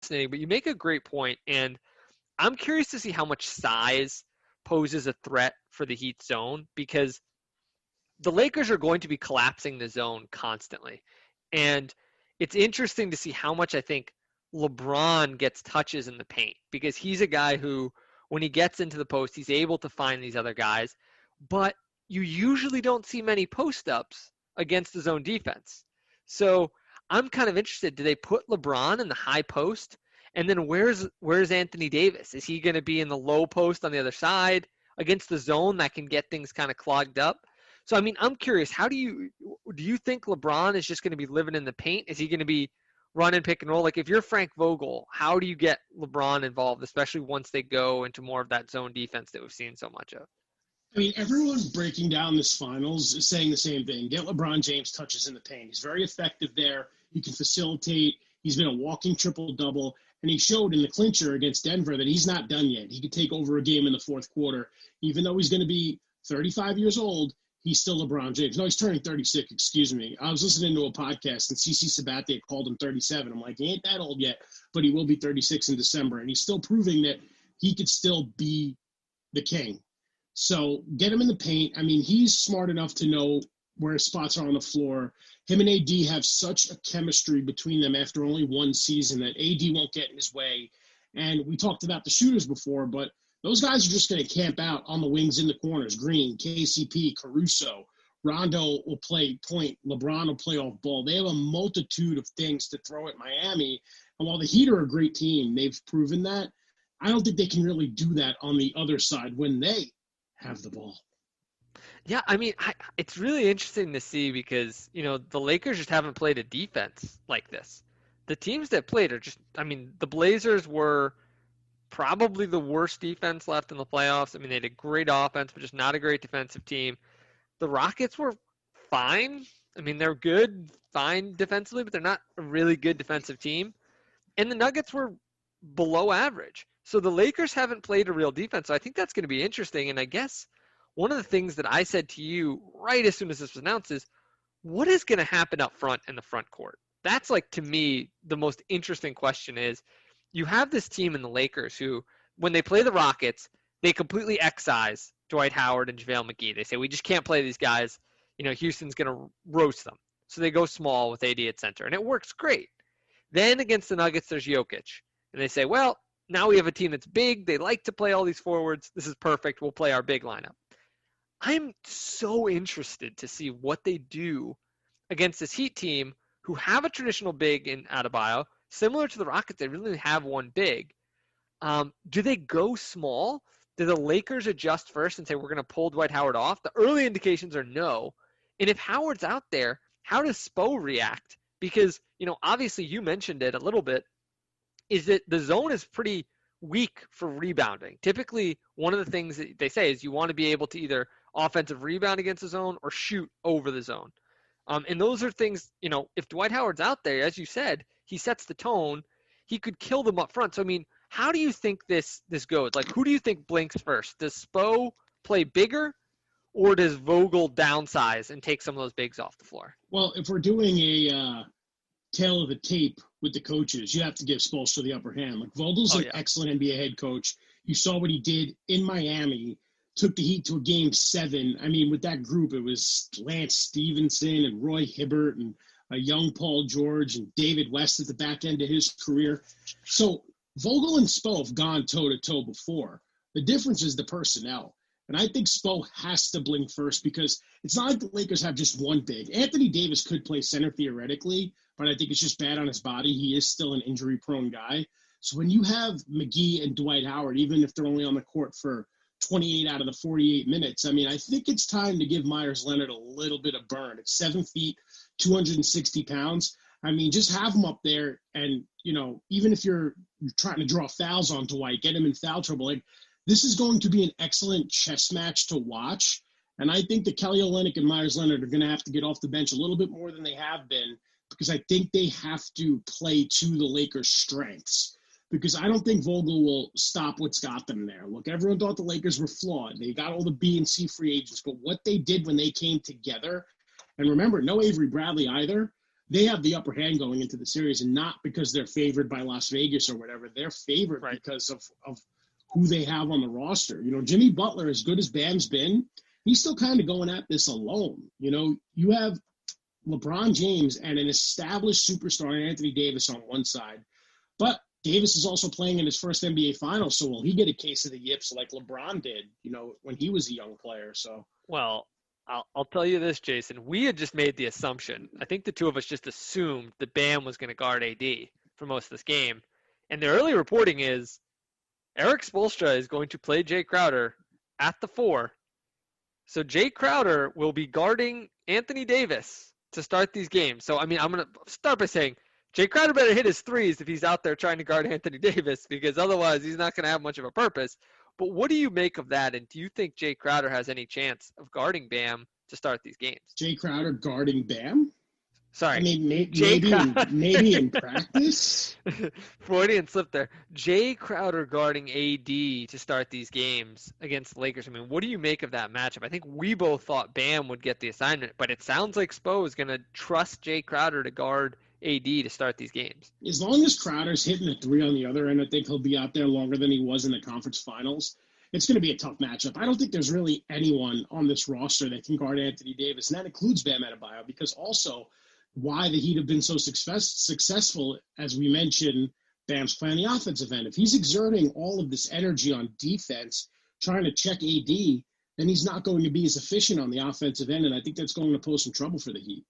fascinating, but you make a great point, and I'm curious to see how much size poses a threat for the Heat zone because the Lakers are going to be collapsing the zone constantly. And it's interesting to see how much I think LeBron gets touches in the paint because he's a guy who, when he gets into the post, he's able to find these other guys. But you usually don't see many post ups against the zone defense. So I'm kind of interested. Do they put LeBron in the high post? And then where's Anthony Davis? Is he going to be in the low post on the other side against the zone that can get things kind of clogged up? So I mean, I'm curious. How do you think LeBron is just going to be living in the paint? Is he going to be running pick and roll? Like if you're Frank Vogel, how do you get LeBron involved, especially once they go into more of that zone defense that we've seen so much of? I mean, everyone breaking down this finals is saying the same thing. Get LeBron James touches in the paint. He's very effective there. He can facilitate. He's been a walking triple-double. And he showed in the clincher against Denver that he's not done yet. He could take over a game in the fourth quarter. Even though he's going to be 35 years old, he's still LeBron James. No, he's turning 36, excuse me. I was listening to a podcast, and CC Sabathia called him 37. I'm like, he ain't that old yet, but he will be 36 in December. And he's still proving that he could still be the king. So get him in the paint. I mean, he's smart enough to know where his spots are on the floor. Him and AD have such a chemistry between them after only one season that AD won't get in his way. And we talked about the shooters before, but those guys are just going to camp out on the wings in the corners. Green, KCP, Caruso, Rondo will play point. LeBron will play off ball. They have a multitude of things to throw at Miami. And while the Heat are a great team, they've proven that, I don't think they can really do that on the other side when they have the ball. Yeah, I mean, it's really interesting to see because, the Lakers just haven't played a defense like this. The teams that played are just, I mean, the Blazers were probably the worst defense left in the playoffs. I mean, they had a great offense, but just not a great defensive team. The Rockets were fine. I mean, they're good, fine defensively, but they're not a really good defensive team. And the Nuggets were below average. So the Lakers haven't played a real defense. So I think that's going to be interesting. And I guess one of the things that I said to you right as soon as this was announced is, what is going to happen up front in the front court? That's like, to me, the most interesting question is, you have this team in the Lakers who, when they play the Rockets, they completely excise Dwight Howard and JaVale McGee. They say, we just can't play these guys. Houston's going to roast them. So they go small with AD at center, and it works great. Then against the Nuggets, there's Jokic. And they say, well, now we have a team that's big. They like to play all these forwards. This is perfect. We'll play our big lineup. I'm so interested to see what they do against this Heat team who have a traditional big in Adebayo. Similar to the Rockets, they really have one big. Do they go small? Do the Lakers adjust first and say, we're going to pull Dwight Howard off? The early indications are no. And if Howard's out there, how does Spo react? Because, obviously you mentioned it a little bit, is that the zone is pretty weak for rebounding. Typically, one of the things that they say is you want to be able to either offensive rebound against the zone or shoot over the zone. And those are things, if Dwight Howard's out there, as you said, he sets the tone. He could kill them up front. So, I mean, how do you think this goes? Like, who do you think blinks first? Does Spo play bigger, or does Vogel downsize and take some of those bigs off the floor? Well, if we're doing a tale of the tape with the coaches, you have to give Spoelstra the upper hand. Like, Vogel's an excellent NBA head coach. You saw what he did in Miami, took the Heat to a game 7. I mean, with that group, it was Lance Stevenson and Roy Hibbert and a young Paul George and David West at the back end of his career. So Vogel and Spo have gone toe-to-toe before. The difference is the personnel. And I think Spo has to blink first because it's not like the Lakers have just one big. Anthony Davis could play center theoretically, but I think it's just bad on his body. He is still an injury-prone guy. So when you have McGee and Dwight Howard, even if they're only on the court for 28 out of the 48 minutes, I mean, I think it's time to give Myers Leonard a little bit of burn. It's 7 feet, 260 pounds. I mean, just have him up there and, even if you're trying to draw fouls on Dwight, get him in foul trouble. Like, this is going to be an excellent chess match to watch. And I think that Kelly Olynyk and Myers Leonard are going to have to get off the bench a little bit more than they have been because I think they have to play to the Lakers' strengths. Because I don't think Vogel will stop what's got them there. Look, everyone thought the Lakers were flawed. They got all the B and C free agents. But what they did when they came together, and remember, no Avery Bradley either, they have the upper hand going into the series, and not because they're favored by Las Vegas or whatever. They're favored because of who they have on the roster. You know, Jimmy Butler, as good as Bam's been, he's still kind of going at this alone. You know, you have LeBron James and an established superstar, Anthony Davis, on one side. But Davis is also playing in his first NBA Finals, so will he get a case of the yips like LeBron did, you know, when he was a young player? So, well, I'll tell you this, Jason. We had just made the assumption. I think the two of us just assumed that Bam was going to guard AD for most of this game. And the early reporting is Eric Spoelstra is going to play Jay Crowder at the 4. So Jay Crowder will be guarding Anthony Davis to start these games. So, I mean, I'm going to start by saying Jay Crowder better hit his threes if he's out there trying to guard Anthony Davis, because otherwise he's not going to have much of a purpose. But what do you make of that? And do you think Jay Crowder has any chance of guarding Bam to start these games? Jay Crowder guarding Bam? Sorry. I mean, maybe in practice. Freudian slip there. Jay Crowder guarding AD to start these games against the Lakers. I mean, what do you make of that matchup? I think we both thought Bam would get the assignment, but it sounds like Spo is going to trust Jay Crowder to guard AD to start these games. As long as Crowder's hitting a 3 on the other end, I think he'll be out there longer than he was in the conference finals. It's going to be a tough matchup. I don't think there's really anyone on this roster that can guard Anthony Davis, and that includes Bam Adebayo, because also why the Heat have been so successful, as we mentioned, Bam's playing the offensive end. If he's exerting all of this energy on defense, trying to check AD, then he's not going to be as efficient on the offensive end, and I think that's going to pose some trouble for the Heat.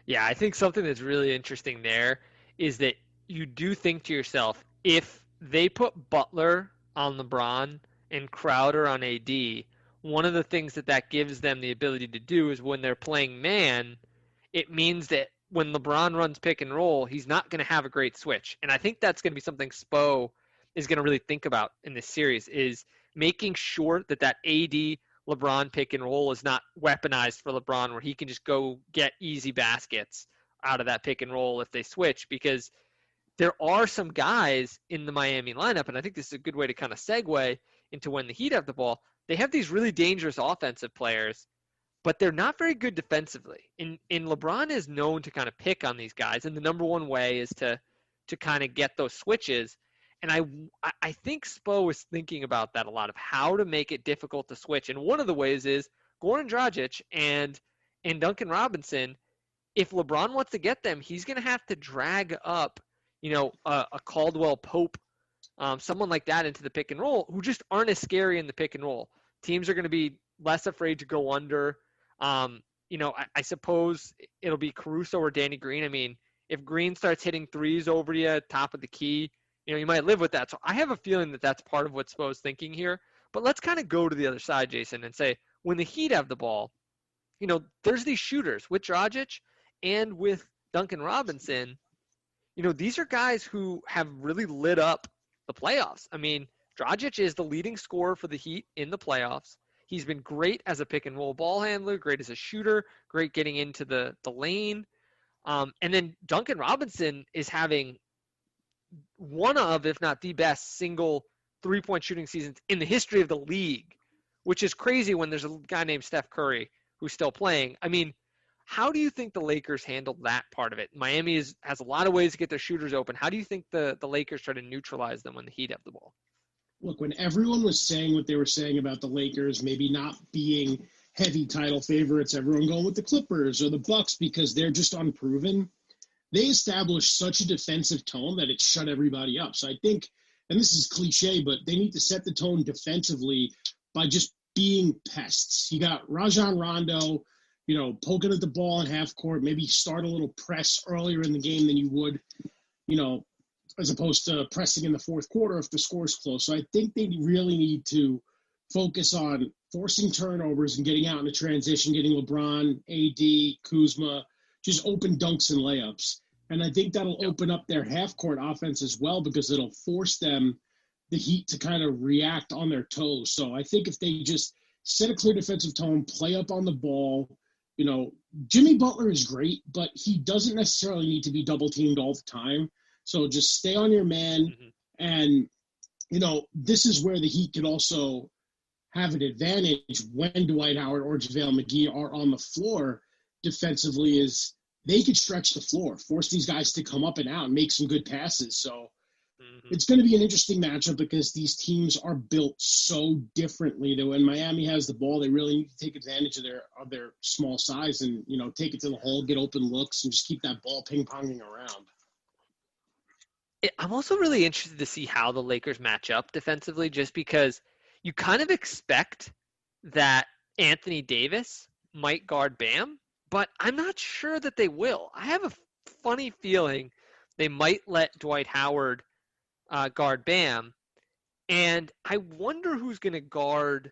Yeah, I think something that's really interesting there is that you do think to yourself, if they put Butler on LeBron and Crowder on AD, one of the things that gives them the ability to do is when they're playing man, it means that when LeBron runs pick and roll, he's not going to have a great switch. And I think that's going to be something Spo is going to really think about in this series, is making sure that AD LeBron pick and roll is not weaponized for LeBron, where he can just go get easy baskets out of that pick and roll if they switch, because there are some guys in the Miami lineup, and I think this is a good way to kind of segue into when the Heat have the ball. They have these really dangerous offensive players, but they're not very good defensively. And LeBron is known to kind of pick on these guys, and the number one way is to kind of get those switches. And I think Spo is thinking about that a lot, of how to make it difficult to switch. And one of the ways is Goran Dragic and Duncan Robinson. If LeBron wants to get them, he's going to have to drag up, a Caldwell Pope, someone like that into the pick and roll, who just aren't as scary in the pick and roll. Teams are going to be less afraid to go under. I suppose it'll be Caruso or Danny Green. I mean, if Green starts hitting threes over you, top of the key, you might live with that. So I have a feeling that that's part of what Spo's thinking here. But let's kind of go to the other side, Jason, and say when the Heat have the ball, there's these shooters with Dragic and with Duncan Robinson. These are guys who have really lit up the playoffs. I mean, Dragic is the leading scorer for the Heat in the playoffs. He's been great as a pick and roll ball handler, great as a shooter, great getting into the lane. And then Duncan Robinson is having one of, if not the best, single three-point shooting seasons in the history of the league, which is crazy when there's a guy named Steph Curry who's still playing. I mean, how do you think the Lakers handled that part of it? Miami has a lot of ways to get their shooters open. How do you think the Lakers try to neutralize them when the Heat have the ball? Look, when everyone was saying what they were saying about the Lakers maybe not being heavy title favorites, everyone going with the Clippers or the Bucks because they're just unproven, they established such a defensive tone that it shut everybody up. So I think, and this is cliche, but they need to set the tone defensively by just being pests. You got Rajon Rondo, poking at the ball in half court, maybe start a little press earlier in the game than you would, as opposed to pressing in the fourth quarter if the score's close. So I think they really need to focus on forcing turnovers and getting out in the transition, getting LeBron, AD, Kuzma, just open dunks and layups. And I think that'll open up their half-court offense as well, because it'll force them, the Heat, to kind of react on their toes. So I think if they just set a clear defensive tone, play up on the ball, Jimmy Butler is great, but he doesn't necessarily need to be double-teamed all the time. So just stay on your man. Mm-hmm. And, this is where the Heat can also have an advantage when Dwight Howard or JaVale McGee are on the floor defensively, is they could stretch the floor, force these guys to come up and out and make some good passes. So Mm-hmm. it's going to be an interesting matchup because these teams are built so differently that when Miami has the ball, they really need to take advantage of their small size and, take it to the hole, get open looks, and just keep that ball ping-ponging around. I'm also really interested to see how the Lakers match up defensively, just because you kind of expect that Anthony Davis might guard Bam, but I'm not sure that they will. I have a funny feeling they might let Dwight Howard guard Bam, and I wonder who's going to guard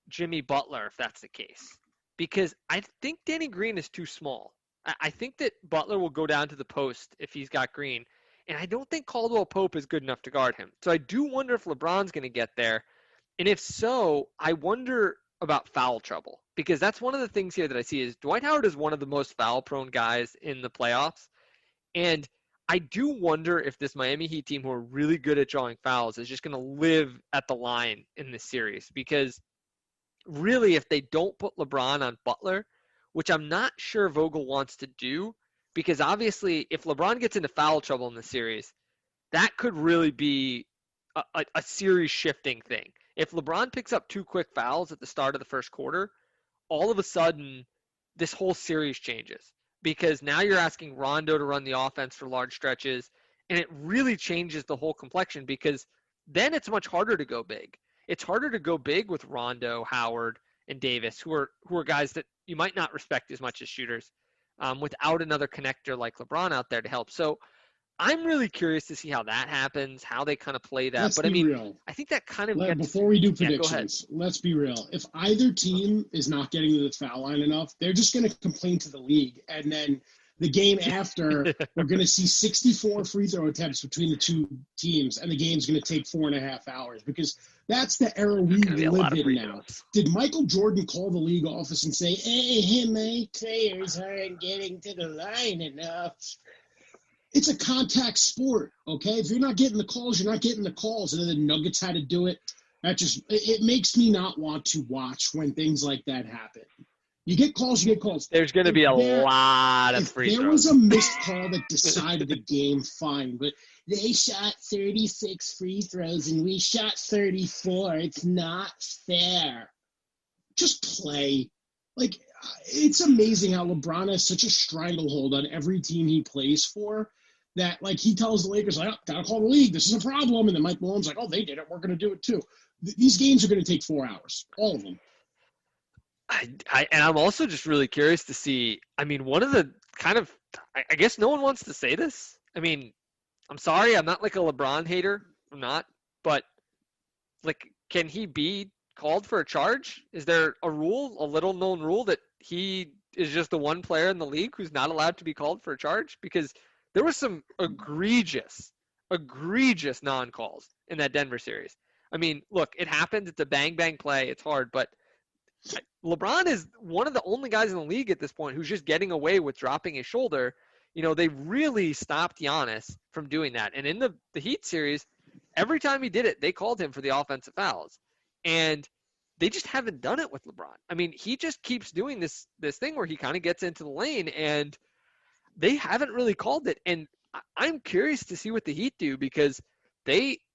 Jimmy Butler if that's the case, because I think Danny Green is too small. I think that Butler will go down to the post if he's got Green, and I don't think Caldwell Pope is good enough to guard him. So I do wonder if LeBron's going to get there, and if so, I wonder about foul trouble, because that's one of the things here that I see is Dwight Howard is one of the most foul-prone guys in the playoffs, and I do wonder if this Miami Heat team, who are really good at drawing fouls, is just going to live at the line in this series, because really, if they don't put LeBron on Butler, which I'm not sure Vogel wants to do, because obviously if LeBron gets into foul trouble in the series, that could really be a series shifting thing. If LeBron picks up 2 quick fouls at the start of the first quarter, all of a sudden this whole series changes, because now you're asking Rondo to run the offense for large stretches, and it really changes the whole complexion, because then it's much harder to go big. It's harder to go big with Rondo, Howard, and Davis, who are guys that you might not respect as much as shooters, without another connector like LeBron out there to help. So I'm really curious to see how that happens, how they kind of play that. Let's But I be mean, real. I think that kind of gets. Before we do Yeah, go ahead. predictions, let's be real. If either team is not getting to the foul line enough, they're just going to complain to the league. And then the game after, we're going to see 64 free throw attempts between the two teams, and the game's going to take 4.5 hours, because that's the era we live in now. Did Michael Jordan call the league office and say, hey, my players aren't getting to the line enough? It's a contact sport, okay? If you're not getting the calls, you're not getting the calls. And then the Nuggets had to do it. It makes me not want to watch when things like that happen. You get calls, you get calls. There's going to be a lot of free throws. If there was a missed call that decided the game, fine. But they shot 36 free throws and we shot 34. It's not fair. Just play. Like, it's amazing how LeBron has such a stranglehold on every team he plays for, that, like, he tells the Lakers, like, oh, gotta call the league, this is a problem. And then Mike Malone's like, oh, they did it, we're going to do it too. These games are going to take 4 hours, all of them. And I'm also just really curious to see, I mean, one of the kind of, I guess no one wants to say this. I mean, I'm sorry, I'm not like a LeBron hater. I'm not. But, like, can he be called for a charge? Is there a rule, a little known rule, that he is just the one player in the league who's not allowed to be called for a charge? Because there was some egregious non-calls in that Denver series. I mean, look, it happens. It's a bang play. It's hard, but LeBron is one of the only guys in the league at this point who's just getting away with dropping his shoulder. You know, they really stopped Giannis from doing that. And in the Heat series, every time he did it, they called him for the offensive fouls. And they just haven't done it with LeBron. I mean, he just keeps doing this thing where he kind of gets into the lane, and they haven't really called it. And I'm curious to see what the Heat do, because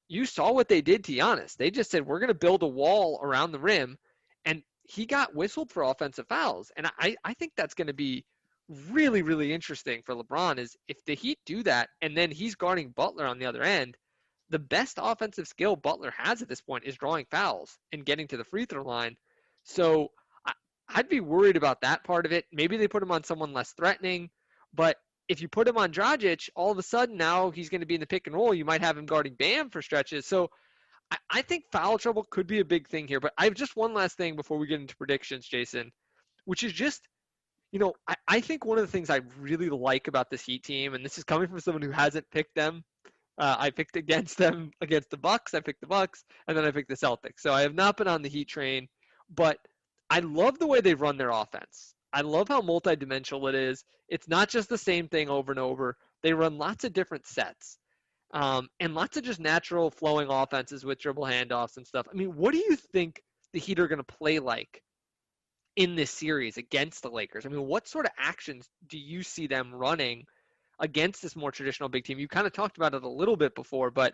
you saw what they did to Giannis. They just said, we're going to build a wall around the rim, and he got whistled for offensive fouls. And I think that's going to be really, really interesting for LeBron, is if the Heat do that and then he's guarding Butler on the other end, the best offensive skill Butler has at this point is drawing fouls and getting to the free throw line. So I'd be worried about that part of it. Maybe they put him on someone less threatening, but if you put him on Dragic, all of a sudden now he's going to be in the pick and roll. You might have him guarding Bam for stretches. So I think foul trouble could be a big thing here. But I have just one last thing before we get into predictions, Jason, which is just, I think one of the things I really like about this Heat team, and this is coming from someone who hasn't picked them. I picked against them against the Bucks. I picked the Bucks, and then I picked the Celtics. So I have not been on the Heat train, but I love the way they run their offense. I love how multidimensional it is. It's not just the same thing over and over. They run lots of different sets, and lots of just natural flowing offenses with dribble handoffs and stuff. I mean, what do you think the Heat are going to play like in this series against the Lakers? I mean, what sort of actions do you see them running against this more traditional big team? You kind of talked about it a little bit before, but